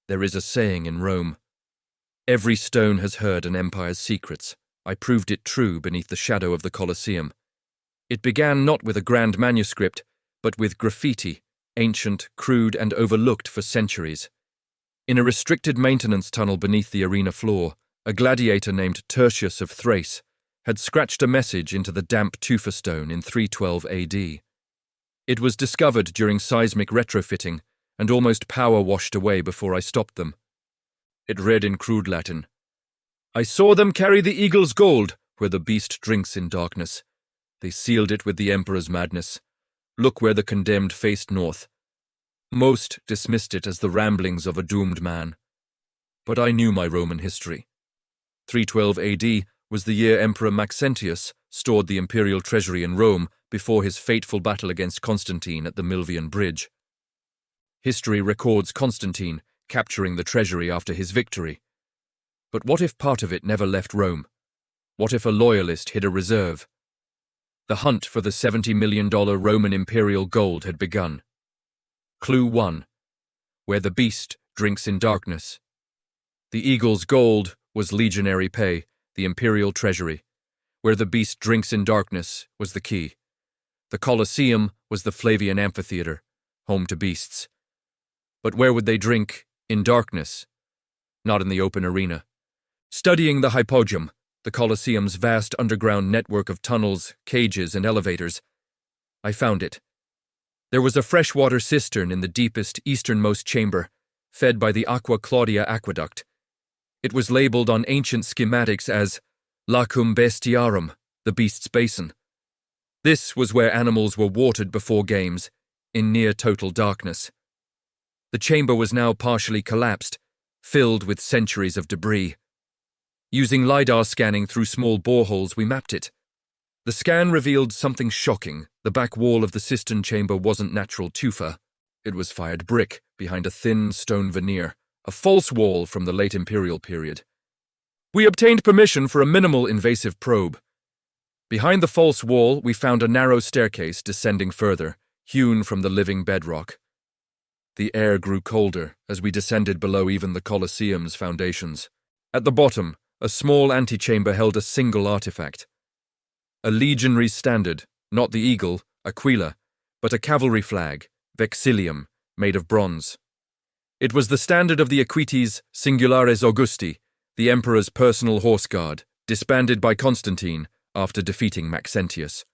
There is a saying in Rome, "Every stone has heard an empire's secrets." I proved it true beneath the shadow of the Colosseum. It began not with a grand manuscript, but with graffiti, ancient, crude, and overlooked for centuries. In a restricted maintenance tunnel beneath the arena floor, a gladiator named Tertius of Thrace had scratched a message into the damp tufa stone in 312 AD. It was discovered during seismic retrofitting and almost power washed away before I stopped them. It read in crude Latin, "I saw them carry the eagle's gold where the beast drinks in darkness. They sealed it with the emperor's madness. Look where the condemned faced north. Most dismissed it as the ramblings of a doomed man. But I knew my Roman history. 312 AD was the year Emperor Maxentius stored the imperial treasury in Rome before his fateful battle against Constantine at the Milvian Bridge. History records Constantine capturing the treasury after his victory. But what if part of it never left Rome? What if a loyalist hid a reserve? The hunt for the $70 million Roman imperial gold had begun. Clue 1. Where the beast drinks in darkness. The eagle's gold was legionary pay, the imperial treasury. Where the beast drinks in darkness was the key. The Colosseum was the Flavian amphitheater, home to beasts. But where would they drink? In darkness. Not in the open arena. Studying the hypogum, the Colosseum's vast underground network of tunnels, cages, and elevators, I found it. There was a freshwater cistern in the deepest, easternmost chamber, fed by the Aqua Claudia aqueduct. It was labeled on ancient schematics as Lacum Bestiarum, the beast's basin. This was where animals were watered before games, in near-total darkness. The chamber was now partially collapsed, filled with centuries of debris. Using LiDAR scanning through small boreholes, we mapped it. The scan revealed something shocking. The back wall of the cistern chamber wasn't natural tufa. It was fired brick behind a thin stone veneer, a false wall from the late imperial period. We obtained permission for a minimal invasive probe. Behind the false wall, we found a narrow staircase descending further, hewn from the living bedrock. The air grew colder as we descended below even the Colosseum's foundations. At the bottom, a small antechamber held a single artifact. A legionary standard, not the eagle, Aquila, but a cavalry flag, vexillium, made of bronze. It was the standard of the Equites Singulares Augusti, the emperor's personal horse guard, disbanded by Constantine after defeating Maxentius.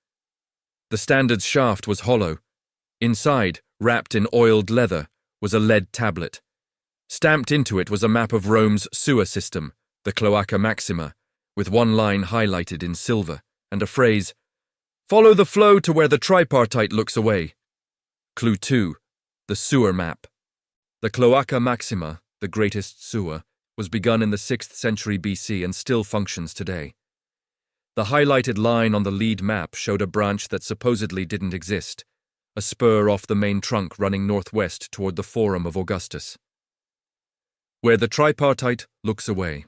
The standard's shaft was hollow. Inside, wrapped in oiled leather, was a lead tablet. Stamped into it was a map of Rome's sewer system, the Cloaca Maxima, with one line highlighted in silver, and a phrase, "Follow the flow to where the tripartite looks away." Clue 2. The sewer map. The Cloaca Maxima, the greatest sewer, was begun in the 6th century BC and still functions today. The highlighted line on the lead map showed a branch that supposedly didn't exist, a spur off the main trunk running northwest toward the Forum of Augustus. Where the tripartite looks away.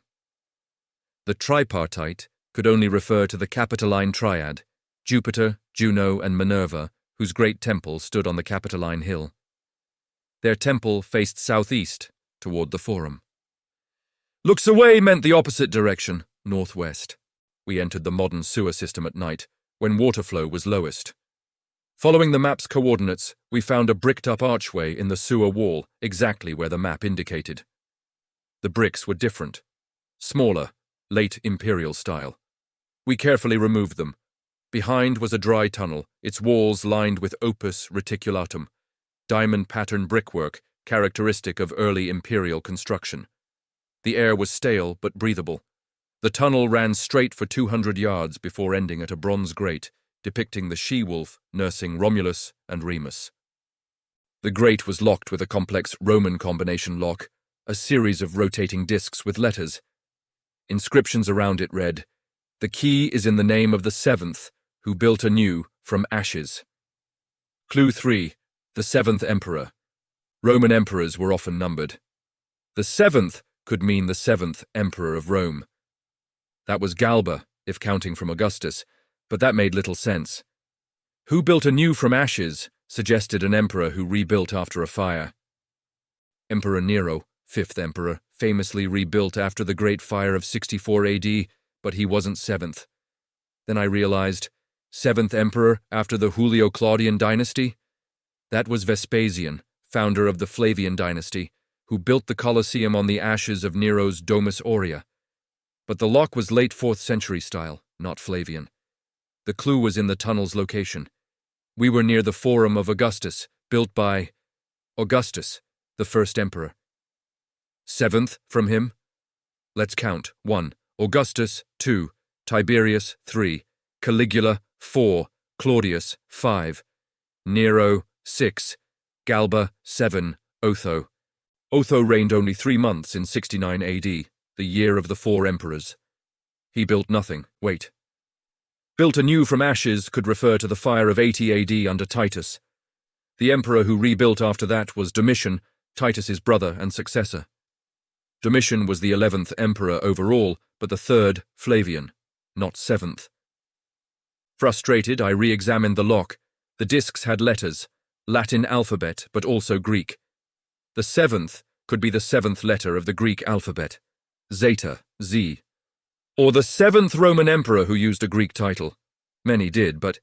The tripartite could only refer to the Capitoline Triad, Jupiter, Juno, and Minerva, whose great temple stood on the Capitoline Hill. Their temple faced southeast, toward the Forum. Looks away meant the opposite direction, northwest. We entered the modern sewer system at night, when water flow was lowest. Following the map's coordinates, we found a bricked-up archway in the sewer wall, exactly where the map indicated. The bricks were different, smaller, late imperial style. We carefully removed them. Behind was a dry tunnel, its walls lined with opus reticulatum, diamond-pattern brickwork characteristic of early imperial construction. The air was stale but breathable. The tunnel ran straight for 200 yards before ending at a bronze grate depicting the she-wolf nursing Romulus and Remus. The grate was locked with a complex Roman combination lock, a series of rotating discs with letters. Inscriptions around it read, "The key is in the name of the 7th, who built anew from ashes." Clue 3. The 7th Emperor. Roman emperors were often numbered. The 7th could mean the 7th Emperor of Rome. That was Galba, if counting from Augustus, but that made little sense. Who built anew from ashes suggested an emperor who rebuilt after a fire. Emperor Nero, fifth emperor, famously rebuilt after the Great Fire of 64 AD, but he wasn't seventh. Then I realized, seventh emperor after the Julio-Claudian dynasty? That was Vespasian, founder of the Flavian dynasty, who built the Colosseum on the ashes of Nero's Domus Aurea. But the lock was late 4th century style, not Flavian. The clue was in the tunnel's location. We were near the Forum of Augustus, built by Augustus, the first emperor. Seventh from him? Let's count. 1. Augustus, 2. Tiberius, 3. Caligula, 4. Claudius, 5. Nero, 6. Galba, 7. Otho. Otho reigned only 3 months in 69 AD, the year of the 4 emperors. He built nothing. Wait. Built anew from ashes could refer to the fire of 80 AD under Titus. The emperor who rebuilt after that was Domitian, Titus's brother and successor. Domitian was the 11th emperor overall, but the 3rd, Flavian, not 7th. Frustrated, I re-examined the lock. The discs had letters, Latin alphabet, but also Greek. The 7th could be the 7th letter of the Greek alphabet, Zeta, Z. Or the 7th Roman emperor who used a Greek title. Many did, but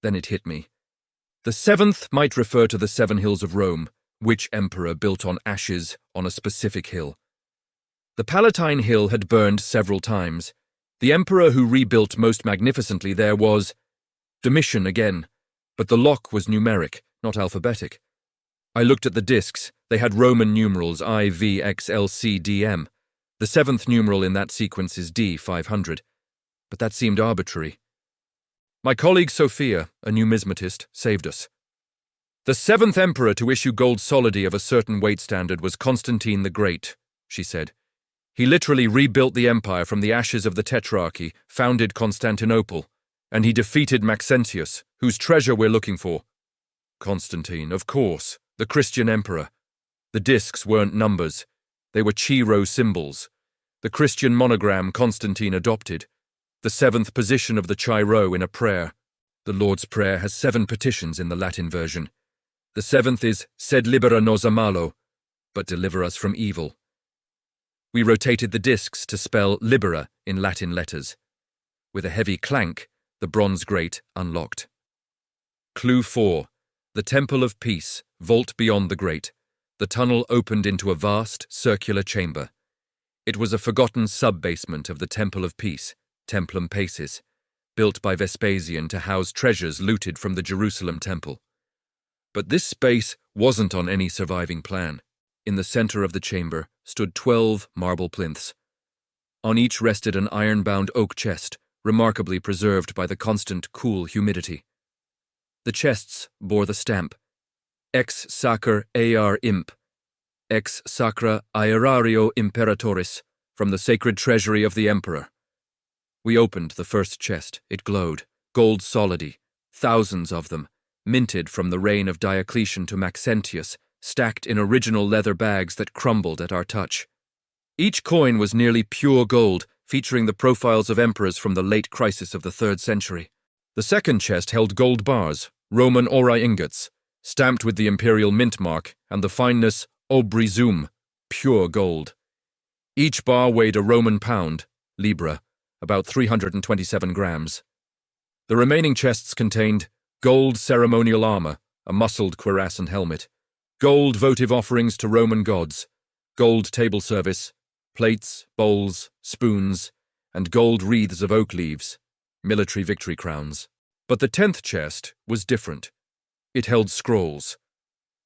then it hit me. The 7th might refer to the 7 hills of Rome, which emperor built on ashes on a specific hill. The Palatine Hill had burned several times. The emperor who rebuilt most magnificently there was Domitian again, but the lock was numeric, not alphabetic. I looked at the discs. They had Roman numerals I, V, X, L, C, D, M. The 7th numeral in that sequence is D, 500, but that seemed arbitrary. My colleague Sophia, a numismatist, saved us. The 7th emperor to issue gold solidi of a certain weight standard was Constantine the Great, she said. He literally rebuilt the empire from the ashes of the Tetrarchy, founded Constantinople, and he defeated Maxentius, whose treasure we're looking for. Constantine, of course, the Christian emperor. The discs weren't numbers. They were Chi-Rho symbols. The Christian monogram Constantine adopted. The 7th position of the Chi-Rho in a prayer. The Lord's Prayer has 7 petitions in the Latin version. The 7th is, Sed libera nos a malo, but deliver us from evil. We rotated the discs to spell libera in Latin letters. With a heavy clank, the bronze grate unlocked. Clue 4. The Temple of Peace, vault beyond the grate. The tunnel opened into a vast, circular chamber. It was a forgotten sub-basement of the Temple of Peace, Templum Pacis, built by Vespasian to house treasures looted from the Jerusalem temple. But this space wasn't on any surviving plan. In the center of the chamber stood 12 marble plinths. On each rested an iron-bound oak chest, remarkably preserved by the constant cool humidity. The chests bore the stamp, Ex Sacer Aer Imp, Ex Sacra Aerario Imperatoris, from the sacred treasury of the emperor. We opened the first chest. It glowed. Gold solidi, thousands of them, minted from the reign of Diocletian to Maxentius, stacked in original leather bags that crumbled at our touch. Each coin was nearly pure gold, featuring the profiles of emperors from the late crisis of the 3rd century. The second chest held gold bars, Roman ori ingots, stamped with the imperial mint mark and the fineness obrizum, pure gold. Each bar weighed a Roman pound, libra, about 327 grams. The remaining chests contained gold ceremonial armor, a muscled cuirass and helmet, gold votive offerings to Roman gods, gold table service, plates, bowls, spoons, and gold wreaths of oak leaves, military victory crowns. But the 10th chest was different. It held scrolls.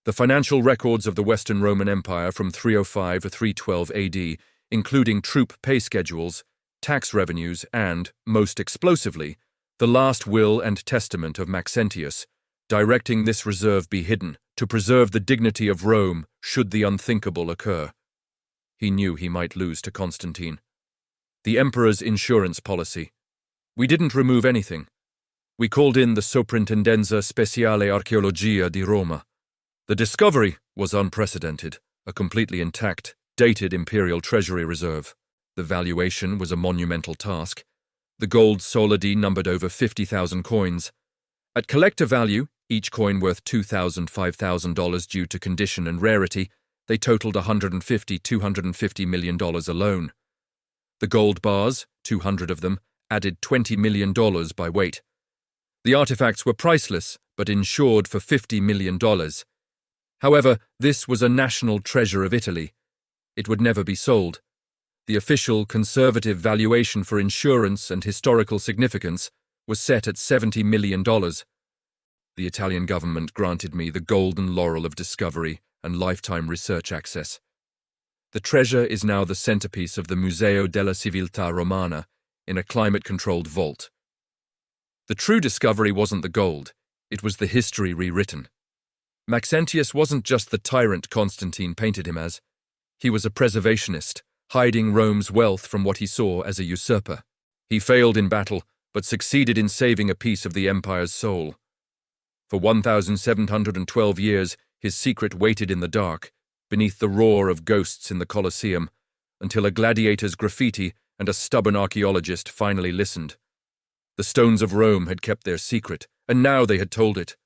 The financial records of the Western Roman Empire from 305 to 312 AD, including troop pay schedules, tax revenues, and, most explosively, the last will and testament of Maxentius, directing this reserve be hidden to preserve the dignity of Rome should the unthinkable occur. He knew he might lose to Constantine. The emperor's insurance policy. We didn't remove anything. We called in the Soprintendenza Speciale Archeologia di Roma. The discovery was unprecedented, a completely intact, dated imperial treasury reserve. The valuation was a monumental task. The gold solidi numbered over 50,000 coins. At collector value, each coin worth $2,000–$5,000 due to condition and rarity, They totaled $250 million alone. The gold bars, 200 of them, added $20 million by weight. The artifacts were priceless, but insured for $50 million. However, this was a national treasure of Italy. It would never be sold. The official conservative valuation for insurance and historical significance was set at $70 million. The Italian government granted me the golden laurel of discovery and lifetime research access. The treasure is now the centerpiece of the Museo della Civiltà Romana in a climate-controlled vault. The true discovery wasn't the gold, it was the history rewritten. Maxentius wasn't just the tyrant Constantine painted him as. He was a preservationist, hiding Rome's wealth from what he saw as a usurper. He failed in battle, but succeeded in saving a piece of the empire's soul. For 1,712 years, his secret waited in the dark, beneath the roar of ghosts in the Colosseum, until a gladiator's graffiti and a stubborn archaeologist finally listened. The stones of Rome had kept their secret, and now they had told it.